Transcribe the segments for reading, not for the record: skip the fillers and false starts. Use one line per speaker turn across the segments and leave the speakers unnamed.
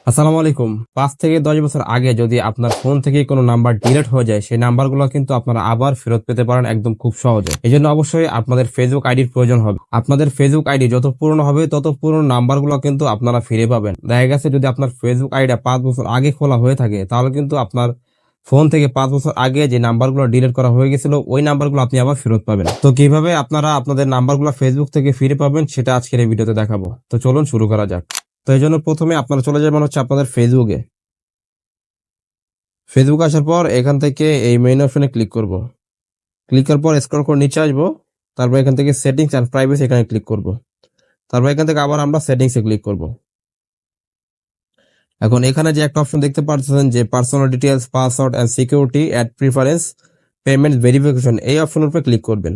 আসসালামু আলাইকুম। 5 থেকে 10 বছর আগে যদি আপনার ফোন থেকে কোনো নাম্বার ডিলিট হয়ে যায়, সেই নাম্বারগুলো কিন্তু আপনারা আবার ফেরত পেতে পারেন একদম খুব সহজে। এই জন্য অবশ্যই আপনাদের ফেসবুক আইডির প্রয়োজন হবে। আপনাদের ফেসবুক আইডি যত পুরনো হবে তত পুরনো নাম্বারগুলো কিন্তু আপনারা ফিরে পাবেন। দেখা গেছে যদি আপনার ফেসবুক আইডিটা 5 বছর আগে খোলা হয়ে থাকে, তাহলে কিন্তু আপনার ফোন থেকে 5 বছর আগে যে নাম্বারগুলো ডিলিট করা হয়ে গেছিল, ওই নাম্বারগুলো আপনি আবার ফেরত পাবেন। তো কিভাবে আপনারা আপনাদের নাম্বারগুলো ফেসবুক থেকে ফিরে পাবেন সেটা আজকের এই ভিডিওতে দেখাবো। তো চলুন শুরু করা যাক। তো এই জন্য প্রথমে আপনারা চলে যাবেন হচ্ছে আপনাদের ফেসবুক আসার পর এখান থেকে এই মেইন অপশনে ক্লিক করব। ক্লিক করার পর স্ক্রল করে নিচে আসবো। তারপর এখান থেকে সেটিংস এন্ড প্রাইভেসি এখানে ক্লিক করব। তারপর এখান থেকে আবার আমরা সেটিংসে ক্লিক করব। এখন এখানে যে একটা অপশন দেখতে পাচ্ছেন যে personal details, password and security add preference, payment verification, এই অপশনের উপরে ক্লিক করবেন।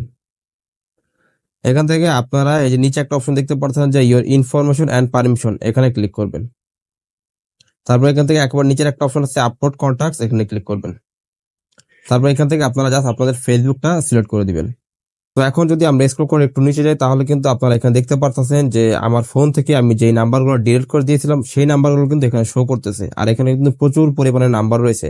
এখান থেকে আপনারা এই যে নিচে একটা অপশন দেখতে পাচ্ছেন যে ইওর ইনফরমেশন এন্ড পারমিশন, এখানে ক্লিক করবেন। তারপর এখান থেকে একবার নিচের একটা অপশন আছে আপলোড কন্টাক্টস, এখানে ক্লিক করবেন। তারপর এখান থেকে আপনারা জাস্ট আপনাদের ফেসবুকটা সিলেক্ট করে দিবেন। তো এখন যদি আমরা স্ক্রল করে একটু নিচে যাই, তাহলে কিন্তু আপনারা এখানে দেখতে পারতেছেন যে আমার ফোন থেকে আমি যেই নাম্বারগুলো ডিলিট করে দিয়েছিলাম সেই নাম্বারগুলো কিন্তু এখানে শো করতেছে। আর এখানে কিন্তু প্রচুর পরিমাণে নাম্বার রয়েছে।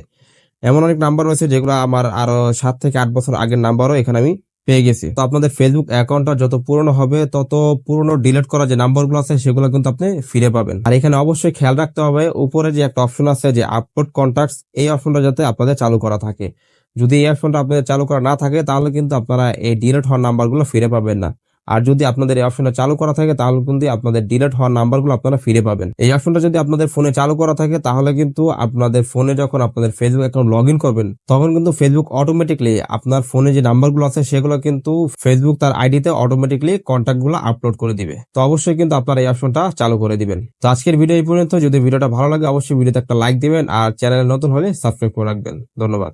এমন অনেক নাম্বার রয়েছে যেগুলো আমার আরো 7 থেকে 8 বছর আগের নাম্বারও এখানে আমি পেয়ে গেছি। তো আপনাদের ফেসবুক অ্যাকাউন্টটা যত পুরনো হবে তত পুরনো ডিলিট করা যে নাম্বারগুলো আছে সেগুলো কিন্তু আপনি ফিরে পাবেন। আর এখানে অবশ্যই খেয়াল রাখতে হবে উপরে যে একটা অপশন আছে যে আপলোড কন্টাক্টস, এই অপশনটা যাতে আপনাদের চালু করা থাকে। যদি এই অপশনটা আপনাদের চালু করা না থাকে তাহলে কিন্তু আপনারা এই ডিলিট হওয়ার নাম্বারগুলো ফিরে পাবেন না। আর যদি আপনাদের এই অপশনটা চালু করা থাকে তাহলে কিন্তু আপনাদের ডিলিট হওয়ার নাম্বারগুলো আপনারা ফিরে পাবেন। এই অপশনটা যদি আপনাদের ফোনে চালু করা থাকে তাহলে কিন্তু আপনাদের ফোনে যখন আপনাদের ফেসবুক অ্যাকাউন্ট লগ ইন করবেন তখন কিন্তু ফেসবুক অটোমেটিকলি আপনার ফোনে যে নাম্বারগুলো আছে সেগুলো কিন্তু ফেসবুক তার আইডিতে অটোমেটিকলি কন্ট্যাক্টগুলো আপলোড করে দিবে। তো অবশ্যই কিন্তু আপনারা এই অপশনটা চালু করে দিবেন। তো আজকের ভিডিও এই পর্যন্ত। যদি ভিডিওটা ভালো লাগে অবশ্যই ভিডিওতে একটা লাইক দিবেন আর চ্যানেলে নতুন হলে সাবস্ক্রাইব করে রাখবেন। ধন্যবাদ।